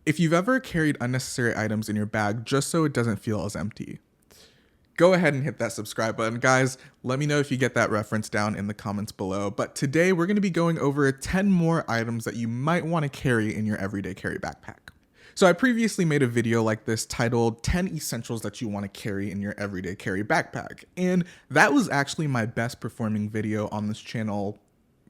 If you've ever carried unnecessary items in your bag just so it doesn't feel as empty, go ahead and hit that subscribe button. Guys, let me know if you get that reference down in the comments below. But today we're going to be going over 10 more items that you might want to carry in your everyday carry backpack. So I previously made a video like this titled 10 essentials that you want to carry in your everyday carry backpack. And that was actually my best performing video on this channel,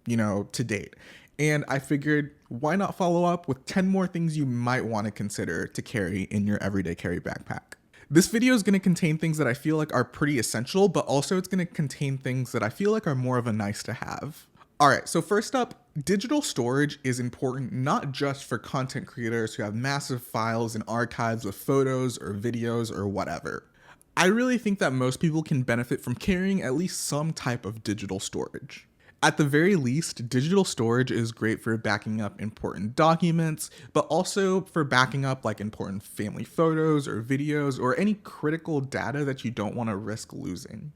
to date. And I figured, why not follow up with 10 more things you might want to consider to carry in your everyday carry backpack. This video is going to contain things that I feel like are pretty essential, but also it's going to contain things that I feel like are more of a nice to have. Alright, so first up, digital storage is important not just for content creators who have massive files and archives of photos or videos or whatever. I really think that most people can benefit from carrying at least some type of digital storage. At the very least, digital storage is great for backing up important documents, but also for backing up like important family photos or videos or any critical data that you don't want to risk losing.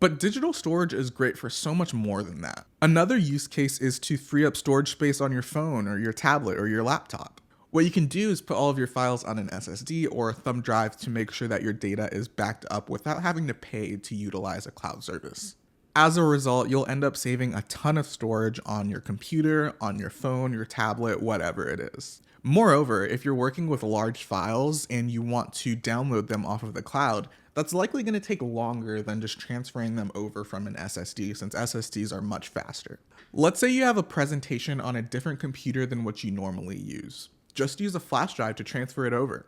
But digital storage is great for so much more than that. Another use case is to free up storage space on your phone or your tablet or your laptop. What you can do is put all of your files on an SSD or a thumb drive to make sure that your data is backed up without having to pay to utilize a cloud service. As a result, you'll end up saving a ton of storage on your computer, on your phone, your tablet, whatever it is. Moreover, if you're working with large files and you want to download them off of the cloud, that's likely going to take longer than just transferring them over from an SSD, since SSDs are much faster. Let's say you have a presentation on a different computer than what you normally use. Just use a flash drive to transfer it over.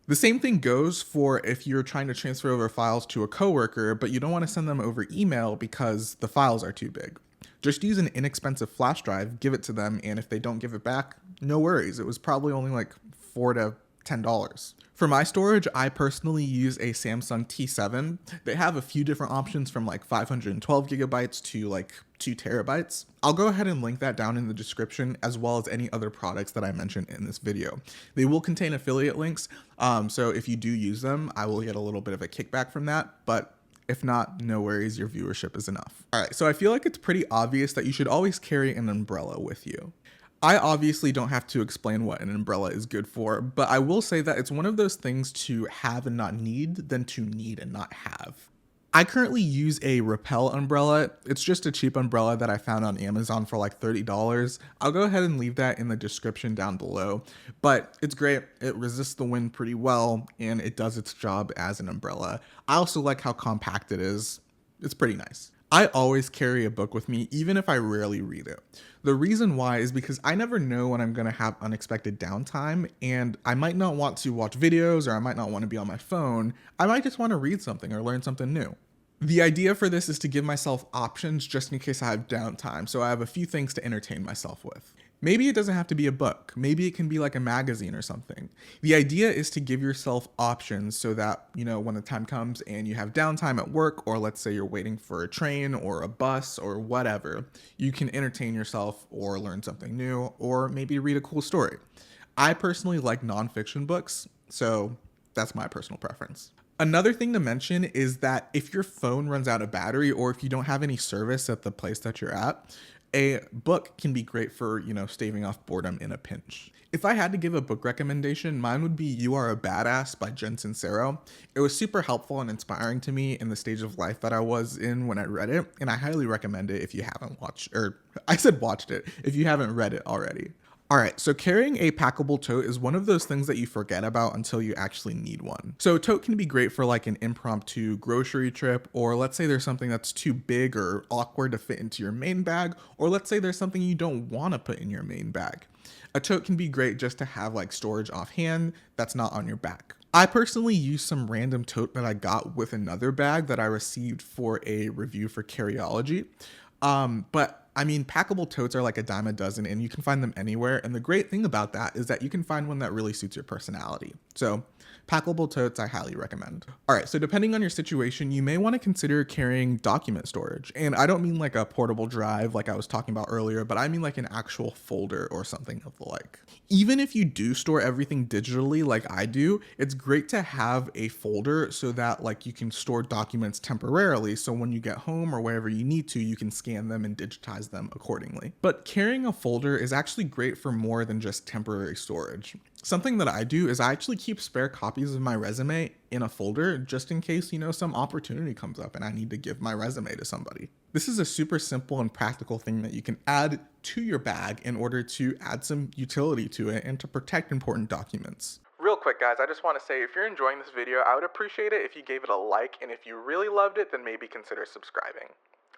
The same thing goes for if you're trying to transfer over files to a coworker, but you don't want to send them over email because the files are too big. Just use an inexpensive flash drive, give it to them, and if they don't give it back, no worries. It was probably only like $4 to $10. For my storage, I personally use a Samsung T7. They have a few different options from like 512 gigabytes to like 2 terabytes. I'll go ahead and link that down in the description, as well as any other products that I mentioned in this video. They will contain affiliate links, so if you do use them, I will get a little bit of a kickback from that, but if not, no worries, your viewership is enough. All right, so I feel like it's pretty obvious that you should always carry an umbrella with you. I obviously don't have to explain what an umbrella is good for, but I will say that it's one of those things to have and not need than to need and not have. I currently use a Rappel umbrella. It's just a cheap umbrella that I found on Amazon for like $30. I'll go ahead and leave that in the description down below, but it's great. It resists the wind pretty well and it does its job as an umbrella. I also like how compact it is. It's pretty nice. I always carry a book with me, even if I rarely read it. The reason why is because I never know when I'm going to have unexpected downtime, and I might not want to watch videos or I might not want to be on my phone. I might just want to read something or learn something new. The idea for this is to give myself options just in case I have downtime, so I have a few things to entertain myself with. Maybe it doesn't have to be a book. Maybe it can be like a magazine or something. The idea is to give yourself options so that, when the time comes and you have downtime at work, or let's say you're waiting for a train or a bus or whatever, you can entertain yourself or learn something new, or maybe read a cool story. I personally like nonfiction books, so that's my personal preference. Another thing to mention is that if your phone runs out of battery or if you don't have any service at the place that you're at, a book can be great for, staving off boredom in a pinch. If I had to give a book recommendation, mine would be You Are a Badass by Jen Sincero. It was super helpful and inspiring to me in the stage of life that I was in when I read it, and I highly recommend it if you haven't watched it, if you haven't read it already. Alright, so carrying a packable tote is one of those things that you forget about until you actually need one. So a tote can be great for like an impromptu grocery trip, or let's say there's something that's too big or awkward to fit into your main bag, or let's say there's something you don't want to put in your main bag. A tote can be great just to have like storage offhand that's not on your back. I personally use some random tote that I got with another bag that I received for a review for Carryology. Packable totes are like a dime a dozen and you can find them anywhere. And the great thing about that is that you can find one that really suits your personality. So packable totes, I highly recommend. All right, so depending on your situation, you may want to consider carrying document storage. And I don't mean like a portable drive like I was talking about earlier, but I mean like an actual folder or something of the like. Even if you do store everything digitally like I do, it's great to have a folder so that like you can store documents temporarily. So when you get home or wherever you need to, you can scan them and digitize organize them accordingly. But carrying a folder is actually great for more than just temporary storage. Something that I do is I actually keep spare copies of my resume in a folder just in case, some opportunity comes up and I need to give my resume to somebody. This is a super simple and practical thing that you can add to your bag in order to add some utility to it and to protect important documents. Real quick, guys, I just want to say if you're enjoying this video, I would appreciate it if you gave it a like, and if you really loved it, then maybe consider subscribing.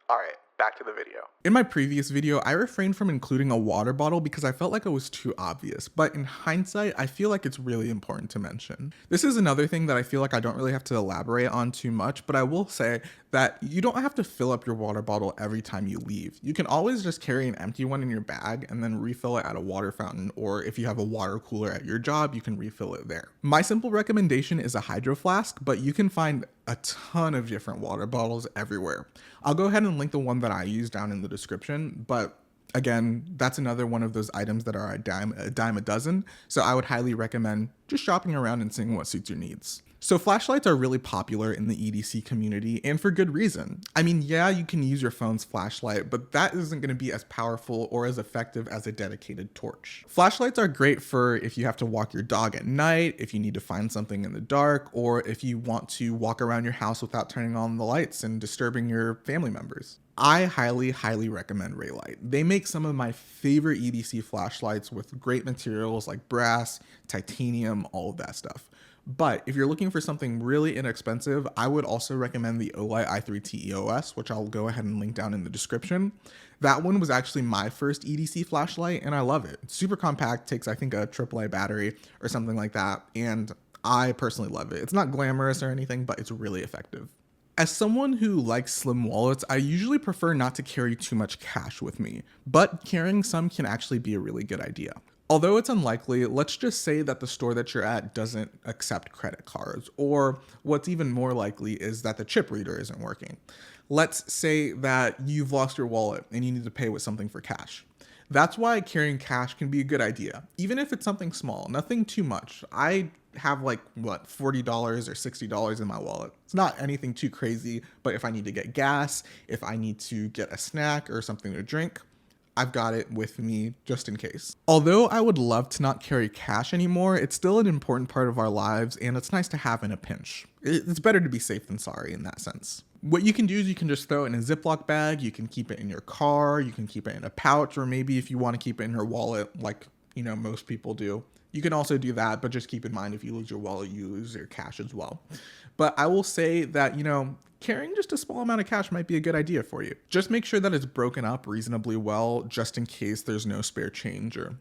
Alright, back to the video. In my previous video, I refrained from including a water bottle because I felt like it was too obvious, but in hindsight, I feel like it's really important to mention. This is another thing that I feel like I don't really have to elaborate on too much, but I will say that you don't have to fill up your water bottle every time you leave. You can always just carry an empty one in your bag and then refill it at a water fountain, or if you have a water cooler at your job, you can refill it there. My simple recommendation is a hydro flask, but you can find a ton of different water bottles everywhere. I'll go ahead and link the one that I use down in the description, but again, that's another one of those items that are a dime a dozen, so I would highly recommend just shopping around and seeing what suits your needs. So flashlights are really popular in the EDC community, and for good reason. I mean, yeah, you can use your phone's flashlight, but that isn't going to be as powerful or as effective as a dedicated torch. Flashlights are great for if you have to walk your dog at night, if you need to find something in the dark, or if you want to walk around your house without turning on the lights and disturbing your family members. I highly recommend Raylight. They make some of my favorite EDC flashlights with great materials like brass, titanium, all of that stuff. But if you're looking for something really inexpensive, I would also recommend the Olight i3T EOS, which I'll go ahead and link down in the description. That one was actually my first EDC flashlight, and I love it. It's super compact, takes I think a AAA battery or something like that, and I personally love it. It's not glamorous or anything, but it's really effective. As someone who likes slim wallets, I usually prefer not to carry too much cash with me, but carrying some can actually be a really good idea. Although it's unlikely, let's just say that the store that you're at doesn't accept credit cards, or what's even more likely is that the chip reader isn't working. Let's say that you've lost your wallet and you need to pay with something for cash. That's why carrying cash can be a good idea, even if it's something small, nothing too much. I have like, $40 or $60 in my wallet. It's not anything too crazy, but if I need to get gas, if I need to get a snack or something to drink, I've got it with me just in case. Although I would love to not carry cash anymore, it's still an important part of our lives and it's nice to have in a pinch. It's better to be safe than sorry in that sense. What you can do is you can just throw it in a Ziploc bag, you can keep it in your car, you can keep it in a pouch, or maybe if you want to keep it in your wallet like, most people do. You can also do that, but just keep in mind if you lose your wallet, you lose your cash as well. But I will say that, carrying just a small amount of cash might be a good idea for you. Just make sure that it's broken up reasonably well, just in case there's no spare change or,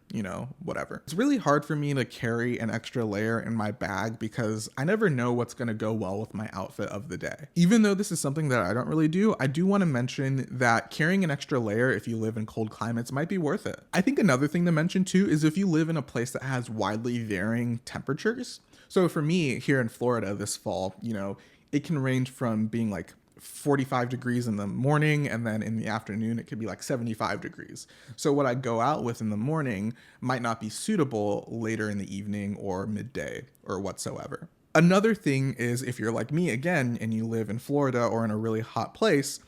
whatever. It's really hard for me to carry an extra layer in my bag because I never know what's going to go well with my outfit of the day. Even though this is something that I don't really do, I do want to mention that carrying an extra layer if you live in cold climates might be worth it. I think another thing to mention too is if you live in a place that has widely varying temperatures. So for me here in Florida this fall, it can range from being like 45 degrees in the morning, and then in the afternoon it could be like 75 degrees. So what I go out with in the morning might not be suitable later in the evening or midday or whatsoever. Another thing is if you're like me again and you live in Florida or in a really hot place,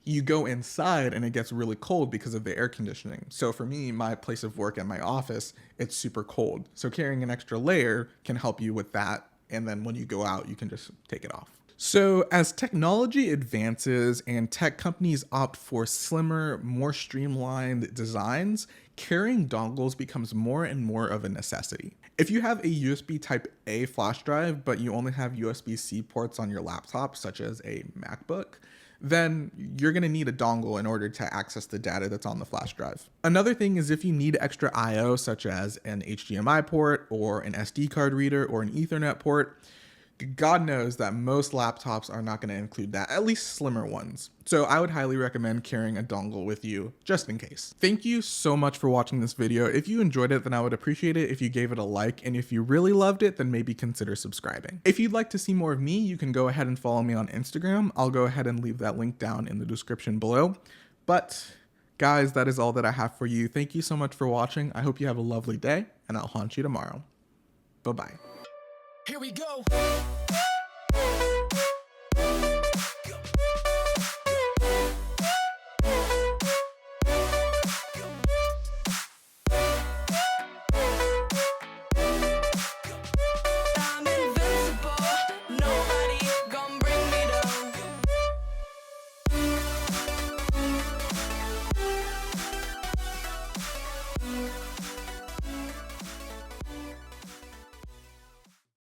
you go inside and it gets really cold because of the air conditioning. So for me, my place of work and my office, it's super cold. So carrying an extra layer can help you with that. And then when you go out, you can just take it off. So as technology advances and tech companies opt for slimmer, more streamlined designs, carrying dongles becomes more and more of a necessity. If you have a USB Type A flash drive, but you only have USB-C ports on your laptop, such as a MacBook, then you're going to need a dongle in order to access the data that's on the flash drive. Another thing is if you need extra I/O, such as an HDMI port or an SD card reader or an Ethernet port, God knows that most laptops are not going to include that, at least slimmer ones. So I would highly recommend carrying a dongle with you just in case. Thank you so much for watching this video. If you enjoyed it, then I would appreciate it if you gave it a like, and if you really loved it, then maybe consider subscribing. If you'd like to see more of me, you can go ahead and follow me on Instagram. I'll go ahead and leave that link down in the description below. But guys, that is all that I have for you. Thank you so much for watching. I hope you have a lovely day, and I'll haunt you tomorrow. Bye-bye. Here we go.